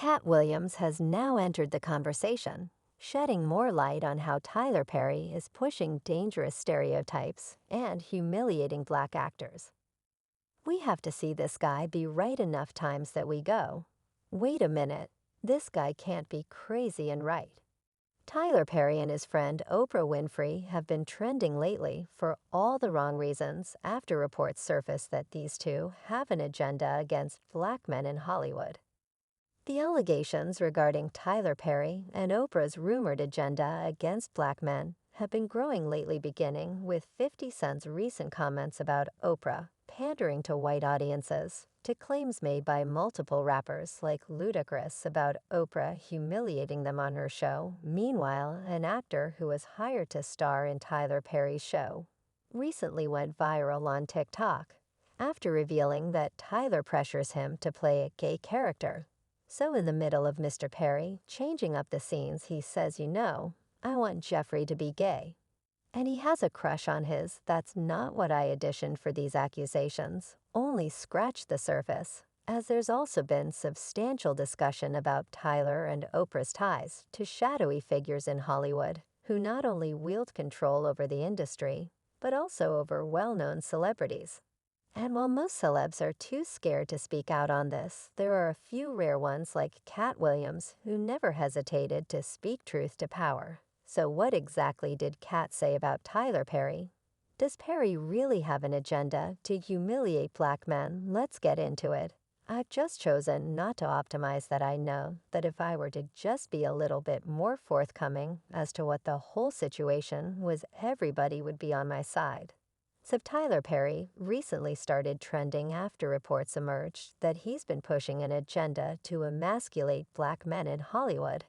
Katt Williams has now entered the conversation, shedding more light on how Tyler Perry is pushing dangerous stereotypes and humiliating black actors. We have to see this guy be right enough times that we go, wait a minute, this guy can't be crazy and right. Tyler Perry and his friend Oprah Winfrey have been trending lately for all the wrong reasons after reports surfaced that these two have an agenda against black men in Hollywood. The allegations regarding Tyler Perry and Oprah's rumored agenda against black men have been growing lately, beginning with 50 Cent's recent comments about Oprah pandering to white audiences, to claims made by multiple rappers like Ludacris about Oprah humiliating them on her show. Meanwhile, an actor who was hired to star in Tyler Perry's show recently went viral on TikTok after revealing that Tyler pressures him to play a gay character. So in the middle of Mr. Perry changing up the scenes, he says, I want Jeffrey to be gay. And he has a crush on his. That's not what I auditioned for. These accusations only scratched the surface, as there's also been substantial discussion about Tyler and Oprah's ties to shadowy figures in Hollywood who not only wield control over the industry, but also over well-known celebrities. And while most celebs are too scared to speak out on this, there are a few rare ones like Katt Williams who never hesitated to speak truth to power. So what exactly did Katt say about Tyler Perry? Does Perry really have an agenda to humiliate black men? Let's get into it. I've just chosen not to optimize that. I know that if I were to just be a little bit more forthcoming as to what the whole situation was, everybody would be on my side. So Tyler Perry recently started trending after reports emerged that he's been pushing an agenda to emasculate black men in Hollywood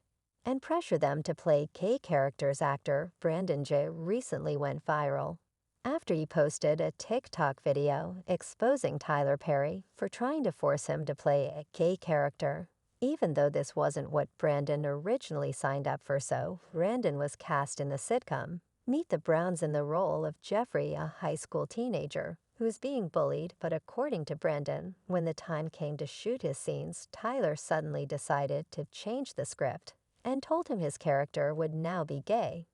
and pressure them to play gay characters. Actor Brandon J. recently went viral after he posted a TikTok video exposing Tyler Perry for trying to force him to play a gay character, even though this wasn't what Brandon originally signed up for. So Brandon was cast in the sitcom Meet the Browns in the role of Jeffrey, a high school teenager who's being bullied. But according to Brandon, when the time came to shoot his scenes, Tyler suddenly decided to change the script and told him his character would now be gay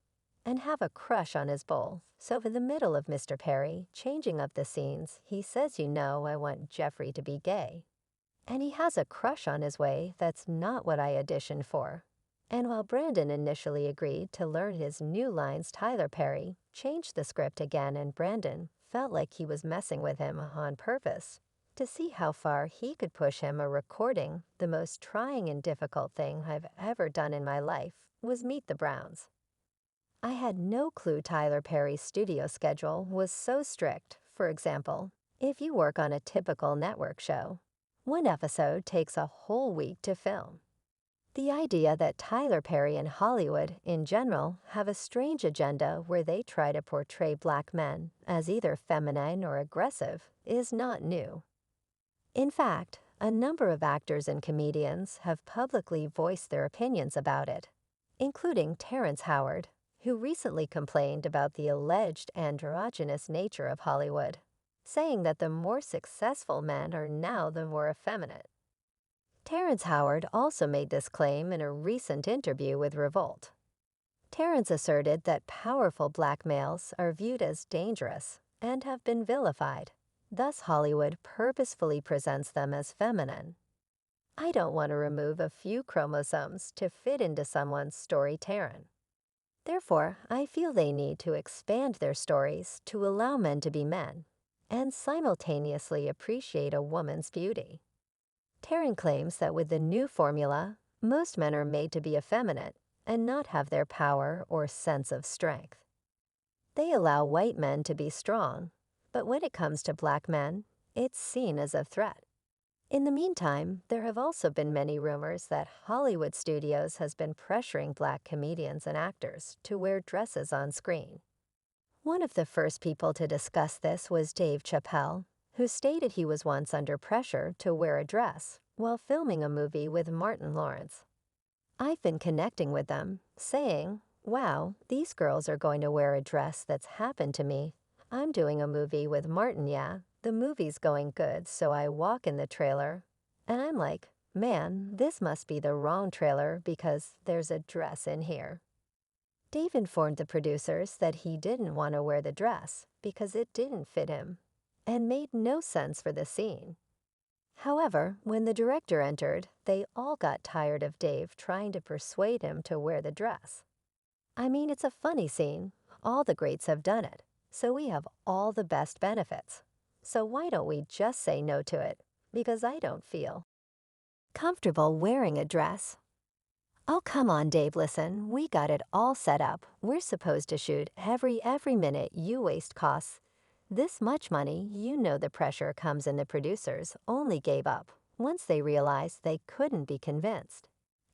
and have a crush on his bull. So in the middle of Mr. Perry changing up the scenes, he says, I want Jeffrey to be gay. And he has a crush on his way. That's not what I auditioned for. And while Brandon initially agreed to learn his new lines, Tyler Perry changed the script again, and Brandon felt like he was messing with him on purpose to see how far he could push him. A recording, the most trying and difficult thing I've ever done in my life, was Meet the Browns. I had no clue Tyler Perry's studio schedule was so strict. For example, if you work on a typical network show, one episode takes a whole week to film. The idea that Tyler Perry and Hollywood, in general, have a strange agenda where they try to portray black men as either feminine or aggressive is not new. In fact, a number of actors and comedians have publicly voiced their opinions about it, including Terrence Howard, who recently complained about the alleged androgynous nature of Hollywood, saying that the more successful men are now the more effeminate. Terrence Howard also made this claim in a recent interview with Revolt. Terrence asserted that powerful black males are viewed as dangerous and have been vilified. Thus, Hollywood purposefully presents them as feminine. I don't want to remove a few chromosomes to fit into someone's story, Taryn. Therefore, I feel they need to expand their stories to allow men to be men and simultaneously appreciate a woman's beauty. Taryn claims that with the new formula, most men are made to be effeminate and not have their power or sense of strength. They allow white men to be strong, but when it comes to black men, it's seen as a threat. In the meantime, there have also been many rumors that Hollywood studios has been pressuring black comedians and actors to wear dresses on screen. One of the first people to discuss this was Dave Chappelle, who stated he was once under pressure to wear a dress while filming a movie with Martin Lawrence. I've been connecting with them, saying, wow, these girls are going to wear a dress that's happened to me. I'm doing a movie with Martin, yeah, the movie's going good, so I walk in the trailer, and I'm like, "Man, this must be the wrong trailer because there's a dress in here." Dave informed the producers that he didn't want to wear the dress because it didn't fit him and made no sense for the scene. However, when the director entered, they all got tired of Dave trying to persuade him to wear the dress. I mean, it's a funny scene. All the greats have done it, so we have all the best benefits. So why don't we just say no to it? Because I don't feel comfortable wearing a dress. "Oh, come on, Dave, listen. We got it all set up. We're supposed to shoot every minute. You waste costs this much money. You know the pressure comes in." The producers only gave up once they realized they couldn't be convinced.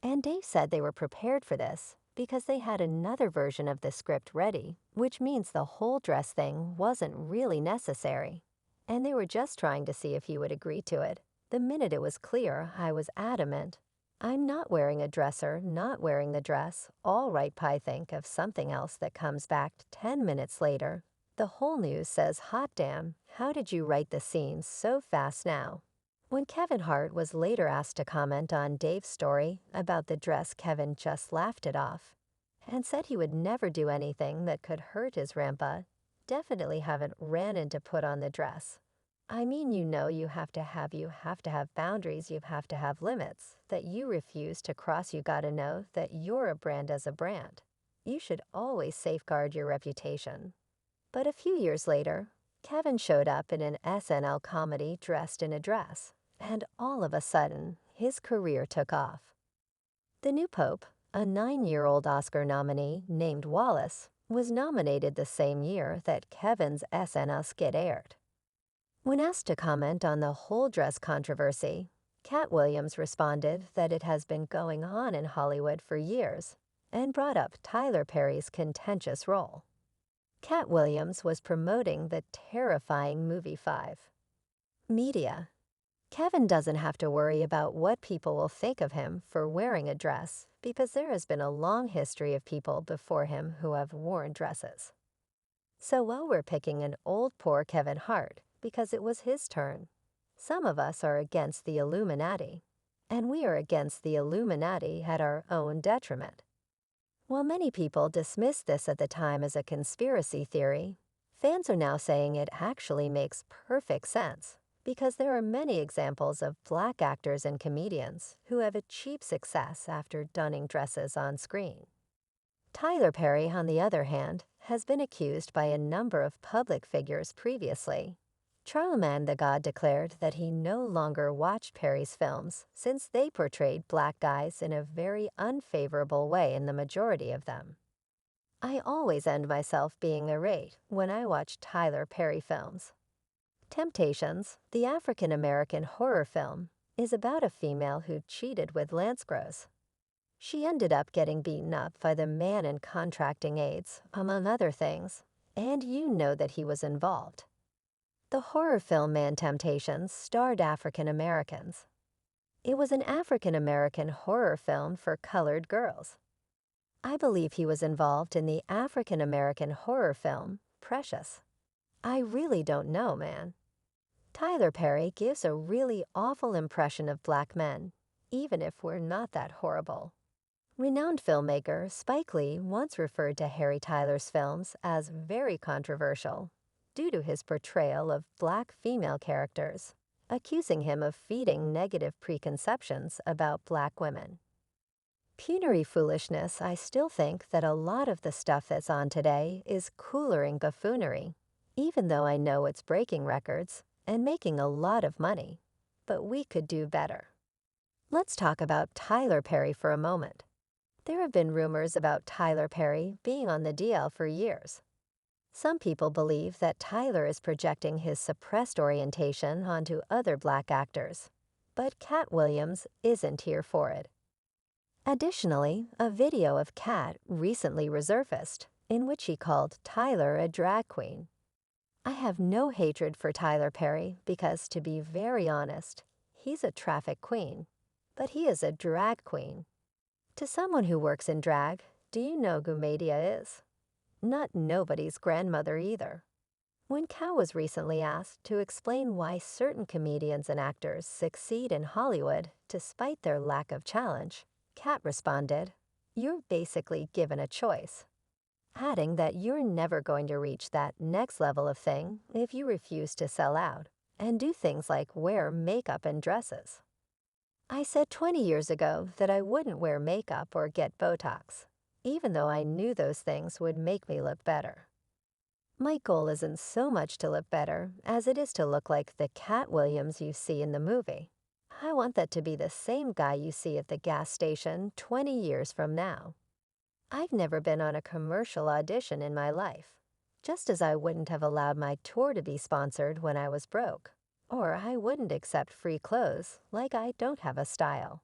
And Dave said they were prepared for this because they had another version of the script ready, which means the whole dress thing wasn't really necessary. And they were just trying to see if he would agree to it. The minute it was clear, I was adamant. "I'm not wearing a dresser, not wearing the dress. All right, Pie, think of something else." That comes back 10 minutes later. The whole news says, "Hot damn, how did you write the scenes so fast now?" When Kevin Hart was later asked to comment on Dave's story about the dress, Kevin just laughed it off and said he would never do anything that could hurt his rampa. Definitely haven't ran into put on the dress. I mean, you have to have boundaries, you have to have limits that you refuse to cross. You gotta know that you're a brand as a brand. You should always safeguard your reputation. But a few years later, Kevin showed up in an SNL comedy dressed in a dress, and all of a sudden, his career took off. The new Pope, a 9-year-old Oscar nominee named Wallace, was nominated the same year that Kevin's SNL skit aired. When asked to comment on the whole dress controversy, Katt Williams responded that it has been going on in Hollywood for years and brought up Tyler Perry's contentious role. Katt Williams was promoting the terrifying movie 5. Media. Kevin doesn't have to worry about what people will think of him for wearing a dress because there has been a long history of people before him who have worn dresses. So while we're picking an old poor Kevin Hart because it was his turn, some of us are against the Illuminati, and we are against the Illuminati at our own detriment. While many people dismissed this at the time as a conspiracy theory, fans are now saying it actually makes perfect sense because there are many examples of Black actors and comedians who have achieved success after donning dresses on screen. Tyler Perry, on the other hand, has been accused by a number of public figures previously. Charlemagne the God declared that he no longer watched Perry's films since they portrayed Black guys in a very unfavorable way in the majority of them. I always end myself being irate when I watch Tyler Perry films. Temptations, the African-American horror film, is about a female who cheated with Lance Gross. She ended up getting beaten up by the man and contracting AIDS, among other things, and you know that he was involved. The horror film Man Temptations starred African Americans. It was an African American horror film for colored girls. I believe he was involved in the African American horror film Precious. I really don't know, man. Tyler Perry gives a really awful impression of Black men, even if we're not that horrible. Renowned filmmaker Spike Lee once referred to Harry Tyler's films as very controversial due to his portrayal of Black female characters, accusing him of feeding negative preconceptions about Black women. Punery foolishness. I still think that a lot of the stuff that's on today is coolering buffoonery, even though I know it's breaking records and making a lot of money. But we could do better. Let's talk about Tyler Perry for a moment. There have been rumors about Tyler Perry being on the DL for years. Some people believe that Tyler is projecting his suppressed orientation onto other Black actors, but Katt Williams isn't here for it. Additionally, a video of Katt recently resurfaced in which he called Tyler a drag queen. I have no hatred for Tyler Perry because, to be very honest, he's a traffic queen, but he is a drag queen. To someone who works in drag, do you know who Media is? Not nobody's grandmother either. When Katt was recently asked to explain why certain comedians and actors succeed in Hollywood despite their lack of challenge, Katt responded, "You're basically given a choice," adding that you're never going to reach that next level of thing if you refuse to sell out and do things like wear makeup and dresses. I said 20 years ago that I wouldn't wear makeup or get Botox, even though I knew those things would make me look better. My goal isn't so much to look better as it is to look like the Katt Williams you see in the movie. I want that to be the same guy you see at the gas station 20 years from now. I've never been on a commercial audition in my life, just as I wouldn't have allowed my tour to be sponsored when I was broke, or I wouldn't accept free clothes like I don't have a style.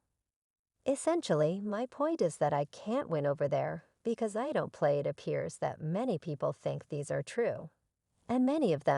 Essentially, my point is that I can't win over there because I don't play it appears that many people think these are true, and many of them